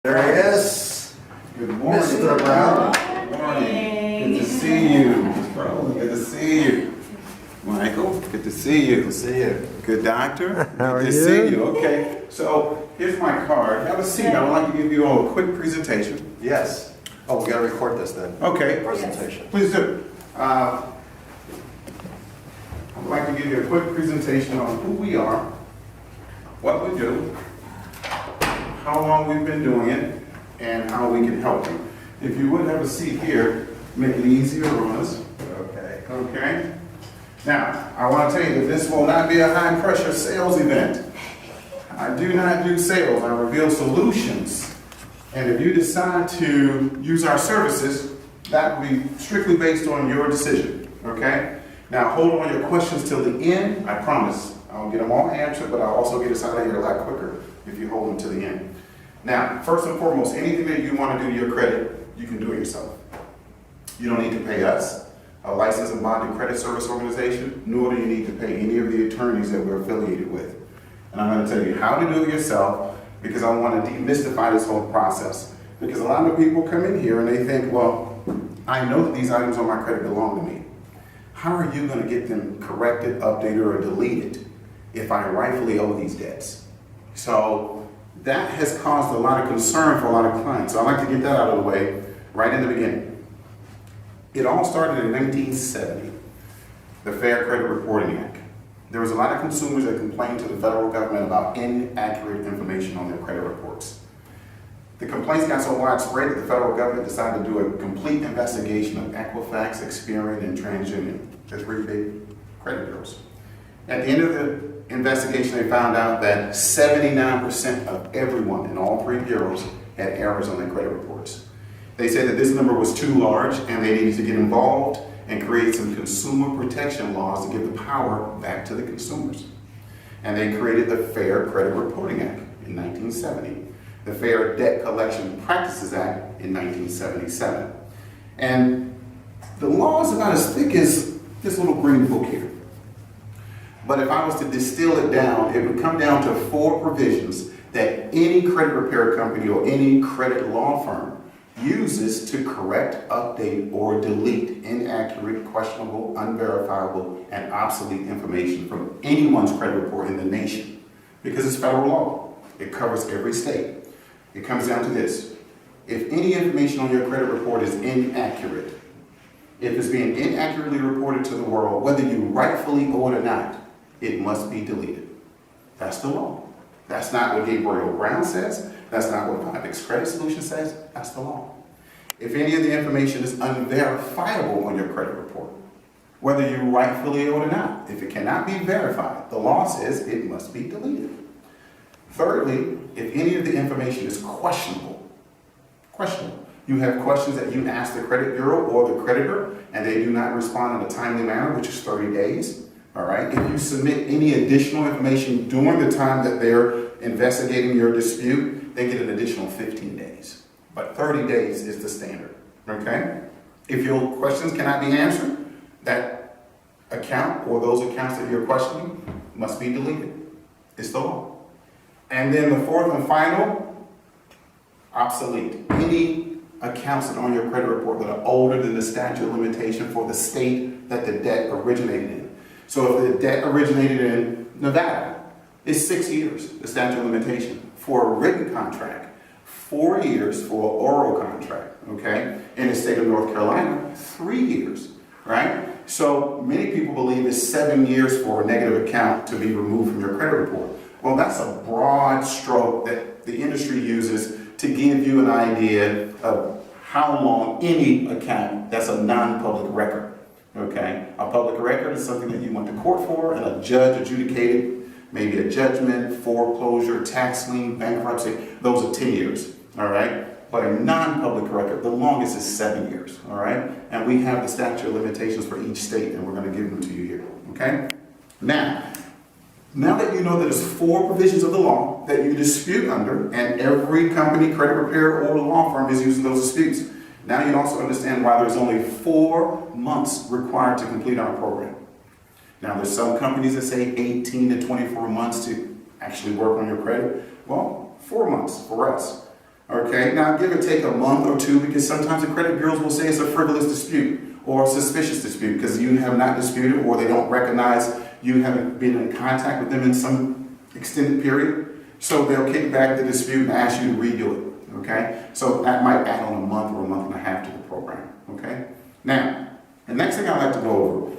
There he is. Good morning. Mr. Brown. Good morning. Good to see you. Good to see you. Michael, good to see you. Good to see you. Good doctor. How are Good to you? see you. Okay, so here's my card. Have a seat. I would like to give you all a quick presentation. Yes. Oh, we gotta record this then. Okay. Presentation. Please do. I would like to give you a quick presentation on who we are, what we do, how long we've been doing it, and how we can help you. If you would have a seat here, make it easier on us. Okay. Okay? Now, I want to tell you that this will not be a high-pressure sales event. I do not do sales. I reveal solutions. And if you decide to use our services, that will be strictly based on your decision. Okay? Now, hold on your questions till the end. I promise. I'll get them all answered, but I'll also get us out of here a lot quicker if you hold them to the end. Now, first and foremost, anything that you want to do to your credit, you can do it yourself. You don't need to pay us, a licensed and bonded credit service organization, nor do you need to pay any of the attorneys that we're affiliated with. And I'm going to tell you how to do it yourself because I want to demystify this whole process. Because a lot of people come in here and they think, well, I know that these items on my credit belong to me. How are you going to get them corrected, updated, or deleted if I rightfully owe these debts? So that has caused a lot of concern for a lot of clients. So I'd like to get that out of the way right in the beginning. It all started in 1970, the Fair Credit Reporting Act. There was a lot of consumers that complained to the federal government about inaccurate information on their credit reports. The complaints got so widespread that the federal government decided to do a complete investigation of Equifax, Experian, and TransUnion, the three big credit bureaus. At the end of the investigation, they found out that 79% of everyone in all three bureaus had errors on their credit reports. They said that this number was too large and they needed to get involved and create some consumer protection laws to give the power back to the consumers. And they created the Fair Credit Reporting Act in 1970, the Fair Debt Collection Practices Act in 1977. And the law is about as thick as this little green book here. But if I was to distill it down, it would come down to 4 provisions that any credit repair company or any credit law firm uses to correct, update, or delete inaccurate, questionable, unverifiable, and obsolete information from anyone's credit report in the nation. Because it's federal law. It covers every state. It comes down to this. If any information on your credit report is inaccurate, if it's being inaccurately reported to the world, whether you rightfully owe it or not, it must be deleted. That's the law. That's not what Gabriel Brown says. That's not what Vivix Credit Solution says. That's the law. If any of the information is unverifiable on your credit report, whether you rightfully owe it or not, if it cannot be verified, the law says it must be deleted. Thirdly, if any of the information is questionable, you have questions that you ask the credit bureau or the creditor and they do not respond in a timely manner, which is 30 days. All right. If you submit any additional information during the time that they're investigating your dispute, they get an additional 15 days. But 30 days is the standard. Okay. If your questions cannot be answered, that account or those accounts that you're questioning must be deleted. It's the law. And then the fourth and final, obsolete. Any accounts that are on your credit report that are older than the statute of limitation for the state that the debt originated in. So if the debt originated in Nevada, it's 6 years, the statute of limitation. For a written contract, 4 years for an oral contract, okay? In the state of North Carolina, 3 years, right? So many people believe it's 7 years for a negative account to be removed from your credit report. Well, that's a broad stroke that the industry uses to give you an idea of how long any account that's a non-public record. Okay, a public record is something that you went to court for and a judge adjudicated, maybe a judgment, foreclosure, tax lien, bankruptcy. Those are 10 years, all right? But a non-public record, the longest is 7 years, all right? And we have the statute of limitations for each state and we're going to give them to you here, okay? Now that you know that there's 4 provisions of the law that you dispute under and every company, credit repair, or law firm is using those disputes, now you also understand why there's only 4 months required to complete our program. Now there's some companies that say 18 to 24 months to actually work on your credit. Well, 4 months for us. Okay, now give or take a month or two, because sometimes the credit bureaus will say it's a frivolous dispute or a suspicious dispute because you have not disputed or they don't recognize you haven't been in contact with them in some extended period. So they'll kick back the dispute and ask you to redo it. Okay, so that might add on a month or a month and a half to the program. Okay, now the next thing I'd like to go over.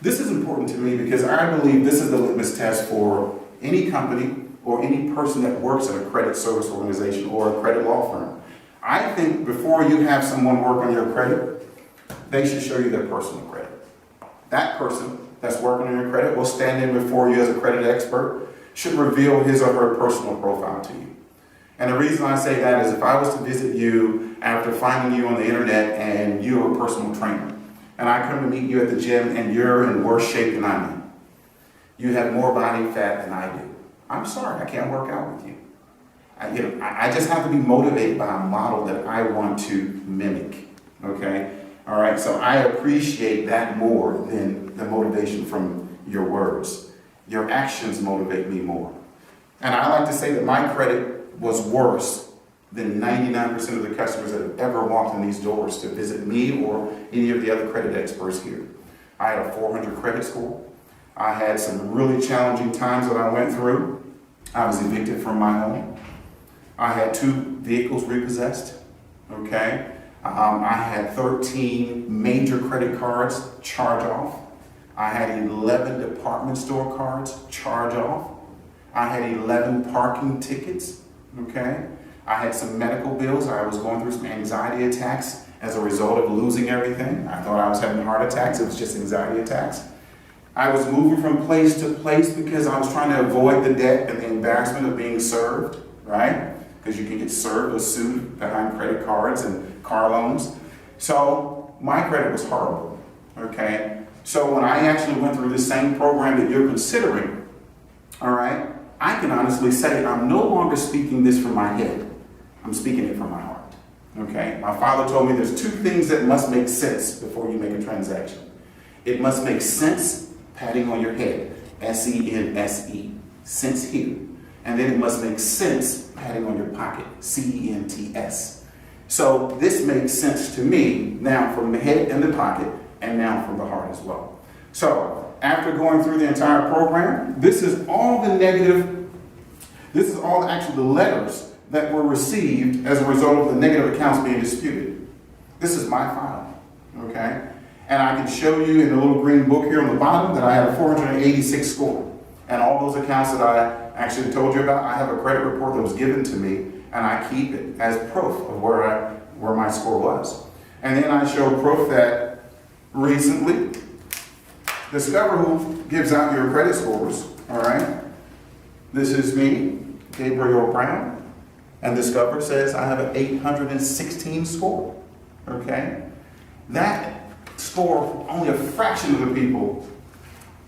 This is important to me because I believe this is the litmus test for any company or any person that works at a credit service organization or a credit law firm. I think before you have someone work on your credit, they should show you their personal credit. That person that's working on your credit will stand in before you as a credit expert, should reveal his or her personal profile to you. And the reason I say that is if I was to visit you after finding you on the internet and you're a personal trainer, and I come to meet you at the gym and you're in worse shape than I'm in, you have more body fat than I do, I'm sorry, I can't work out with you. I just have to be motivated by a model that I want to mimic, okay? All right, so I appreciate that more than the motivation from your words. Your actions motivate me more. And I like to say that my credit was worse than 99% of the customers that have ever walked in these doors to visit me or any of the other credit experts here. I had a 400 credit score. I had some really challenging times that I went through. I was evicted from my home. I had 2 vehicles repossessed, okay? I had 13 major credit cards charge off. I had 11 department store cards charge off. I had 11 parking tickets, okay? I had some medical bills. I was going through some anxiety attacks as a result of losing everything. I thought I was having heart attacks. It was just anxiety attacks. I was moving from place to place because I was trying to avoid the debt and the embarrassment of being served, right? Because you can get served or sued behind credit cards and car loans. So my credit was horrible, okay? So when I actually went through the same program that you're considering, all right, I can honestly say I'm no longer speaking this from my head. I'm speaking it from my heart, okay? My father told me there's 2 things that must make sense before you make a transaction. It must make sense, patting on your head, S-E-N-S-E, sense here. And then it must make sense, patting on your pocket, C-E-N-T-S. So this makes sense to me now from the head and the pocket, and now from the heart as well. So after going through the entire program, this is all the negative, this is all actually the letters that were received as a result of the negative accounts being disputed. This is my file, okay? And I can show you in the little green book here on the bottom that I have a 486 score. And all those accounts that I actually told you about, I have a credit report that was given to me, and I keep it as proof of where my score was. And then I show proof that recently, Discover, who gives out your credit scores, all right? This is me, Gabriel Brown, and Discover says I have an 816 score, okay? That score, only a fraction of the people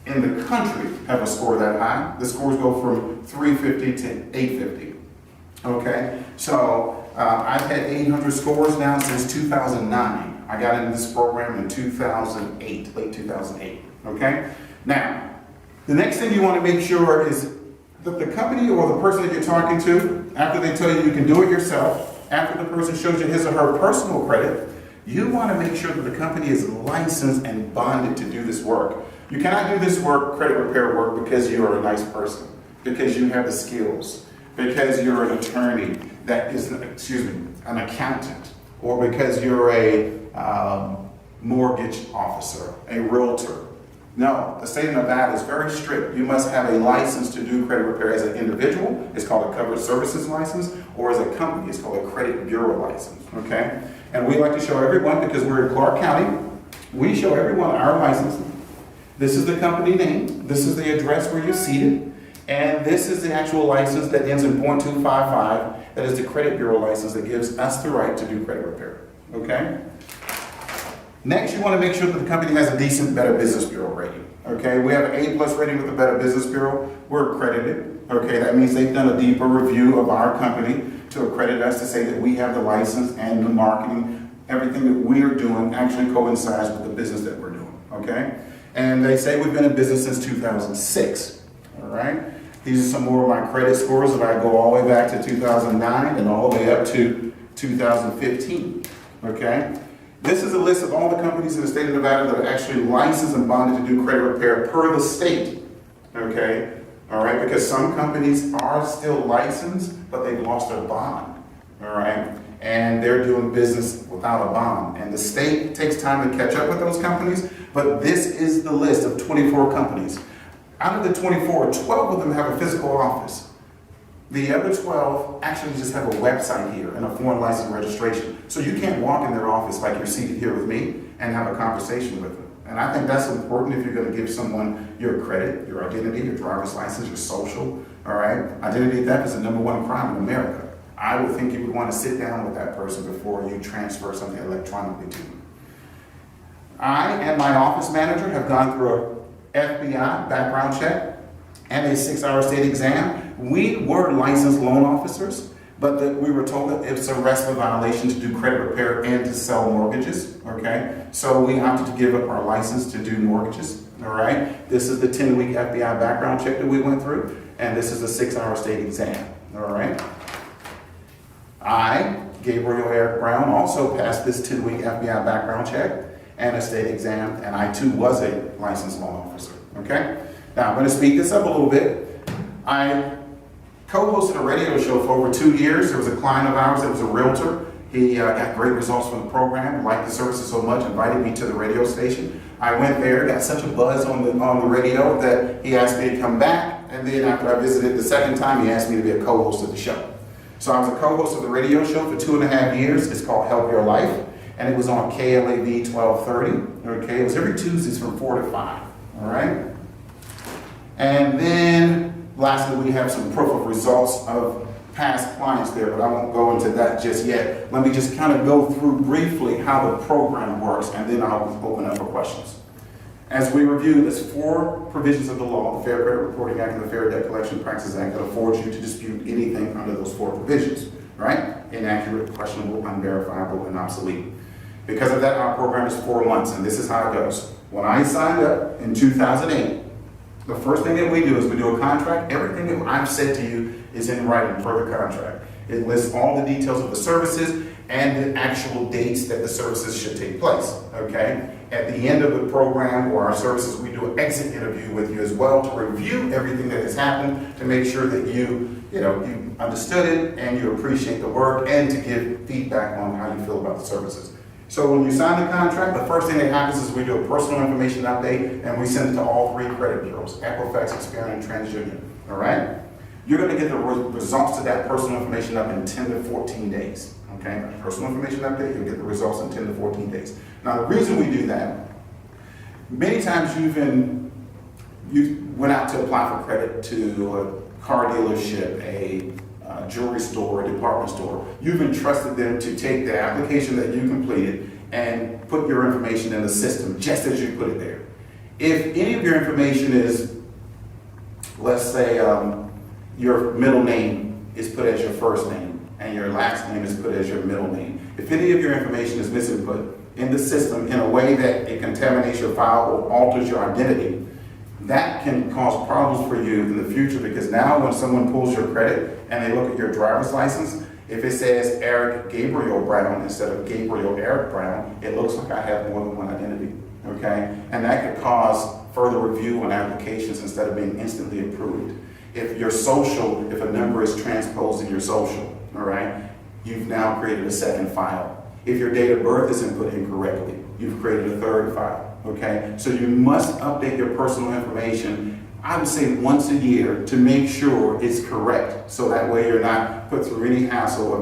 in the country have a score that high. The scores go from 350 to 850, okay? So I've had 800 scores now since 2009. I got into this program in 2008, late 2008, okay? Now, the next thing you want to make sure is that the company or the person that you're talking to, after they tell you you can do it yourself, after the person shows you his or her personal credit, you want to make sure that the company is licensed and bonded to do this work. You cannot do this work, credit repair work, because you are a nice person, because you have the skills, because you're an attorney that is, an accountant, or because you're a mortgage officer, a realtor. No, the state of Nevada is very strict. You must have a license to do credit repair as an individual. It's called a covered services license, or as a company, it's called a credit bureau license, okay? And we like to show everyone, because we're in Clark County, we show everyone our license. This is the company name, this is the address where you're seated, and this is the actual license that ends in .255, that is the credit bureau license that gives us the right to do credit repair, okay? Next, you want to make sure that the company has a decent Better Business Bureau rating, okay? We have an A+ rating with the Better Business Bureau. We're accredited, okay? That means they've done a deeper review of our company to accredit us to say that we have the license and the marketing, everything that we're doing actually coincides with the business that we're doing, okay? And they say we've been in business since 2006, all right? These are some more of my credit scores that I go all the way back to 2009 and all the way up to 2015, okay? This is a list of all the companies in the state of Nevada that are actually licensed and bonded to do credit repair per the state, okay? All right, because some companies are still licensed, but they've lost their bond, all right? And they're doing business without a bond. And the state takes time to catch up with those companies, but this is the list of 24 companies. Out of the 24, 12 of them have a physical office. The other 12 actually just have a website here and a foreign license registration. So you can't walk in their office like you're seated here with me and have a conversation with them. And I think that's important if you're going to give someone your credit, your identity, your driver's license, your social, all right? Identity theft is the #1 crime in America. I would think you would want to sit down with that person before you transfer something electronically to them. I and my office manager have gone through a FBI background check and a 6-hour state exam. We were licensed loan officers, but we were told that it's a RESPA violation to do credit repair and to sell mortgages, okay? So we opted to give up our license to do mortgages, all right? This is the 10-week FBI background check that we went through, and this is the 6-hour state exam, all right? I, Gabriel Eric Brown, also passed this 10-week FBI background check and a state exam, and I too was a licensed loan officer, okay? Now I'm gonna speed this up a little bit. I co-hosted a radio show for over 2 years. There was a client of ours that was a realtor. He got great results from the program, liked the services so much, invited me to the radio station. I went there, got such a buzz on the radio that he asked me to come back, and then after I visited the second time, he asked me to be a co-host of the show. So I was a co-host of the radio show for 2.5 years. It's called Help Your Life, and it was on KLAV 1230, okay? It was every Tuesdays from 4 to 5, all right? And then lastly, we have some proof of results of past clients there, but I won't go into that just yet. Let me just kind of go through briefly how the program works, and then I'll open up for questions. As we review, there's 4 provisions of the law, the Fair Credit Reporting Act and the Fair Debt Collection Practices Act, that affords you to dispute anything under those 4 provisions, right? Inaccurate, questionable, unverifiable, and obsolete. Because of that, our program is 4 months, and this is how it goes. When I signed up in 2008, the first thing that we do is we do a contract. Everything that I've said to you is in writing per the contract. It lists all the details of the services and the actual dates that the services should take place, okay? At the end of the program or our services, we do an exit interview with you as well to review everything that has happened, to make sure that you understood it and you appreciate the work, and to give feedback on how you feel about the services. So when you sign the contract, the first thing that happens is we do a personal information update, and we send it to all 3 credit bureaus, Equifax, Experian, and TransUnion, all right? You're gonna get the results to that personal information up in 10 to 14 days, okay? Personal information update, you'll get the results in 10 to 14 days. Now the reason we do that, many times you went out to apply for credit to a car dealership, a jewelry store, a department store. You've entrusted them to take the application that you completed and put your information in the system just as you put it there. If any of your information is, let's say your middle name is put as your first name and your last name is put as your middle name. If any of your information is misinput in the system in a way that it contaminates your file or alters your identity, that can cause problems for you in the future, because now when someone pulls your credit and they look at your driver's license, if it says Eric Gabriel Brown instead of Gabriel Eric Brown, it looks like I have more than one identity, okay? And that could cause further review on applications instead of being instantly approved. If your social, if a number is transposed in your social, all right, you've now created a second file. If your date of birth is input incorrectly, you've created a third file. Okay, so you must update your personal information, I would say once a year, to make sure it's correct. So that way you're not put through any hassle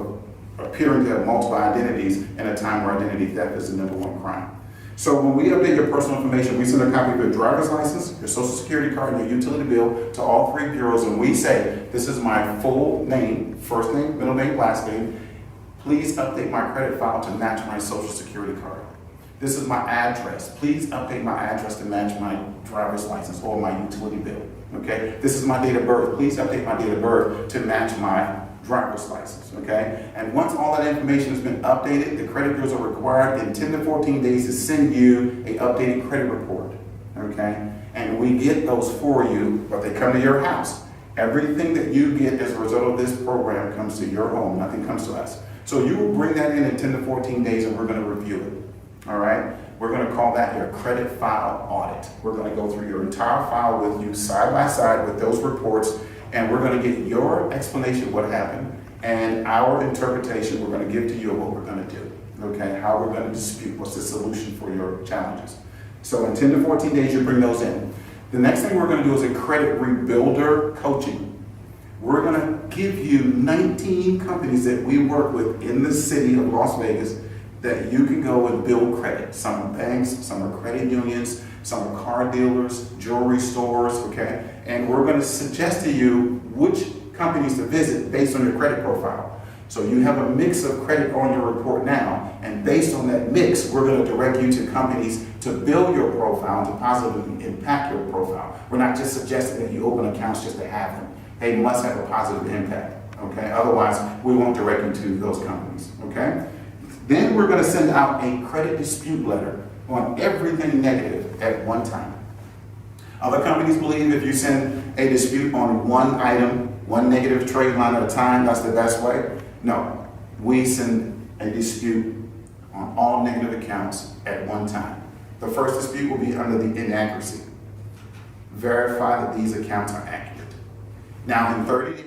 of appearing to have multiple identities in a time where identity theft is the #1 crime. So when we update your personal information, we send a copy of your driver's license, your social security card, and your utility bill to all 3 bureaus, and we say, this is my full name, first name, middle name, last name. Please update my credit file to match my social security card. This is my address. Please update my address to match my driver's license or my utility bill, okay? This is my date of birth. Please update my date of birth to match my driver's license, okay? And once all that information has been updated, the credit bureaus are required in 10 to 14 days to send you a updated credit report, okay? And we get those for you, but they come to your house. Everything that you get as a result of this program comes to your home, nothing comes to us. So you will bring that in 10 to 14 days and we're gonna review it, all right? We're gonna call that your credit file audit. We're gonna go through your entire file with you side by side with those reports, and we're gonna get your explanation of what happened and our interpretation we're gonna give to you of what we're gonna do, okay? How we're gonna dispute, what's the solution for your challenges. So in 10 to 14 days, you bring those in. The next thing we're gonna do is a credit rebuilder coaching. We're gonna give you 19 companies that we work with in the city of Las Vegas that you can go and build credit. Some are banks, some are credit unions, some are car dealers, jewelry stores, okay? And we're gonna suggest to you which companies to visit based on your credit profile. So you have a mix of credit on your report now, and based on that mix, we're gonna direct you to companies to build your profile and to positively impact your profile. We're not just suggesting that you open accounts just to have them. They must have a positive impact, okay? Otherwise, we won't direct you to those companies, okay? Then we're gonna send out a credit dispute letter on everything negative at one time. Other companies believe if you send a dispute on one item, one negative trade line at a time, that's the best way. No, we send a dispute on all negative accounts at one time. The first dispute will be under the inaccuracy. Verify that these accounts are accurate. Now in 30 days,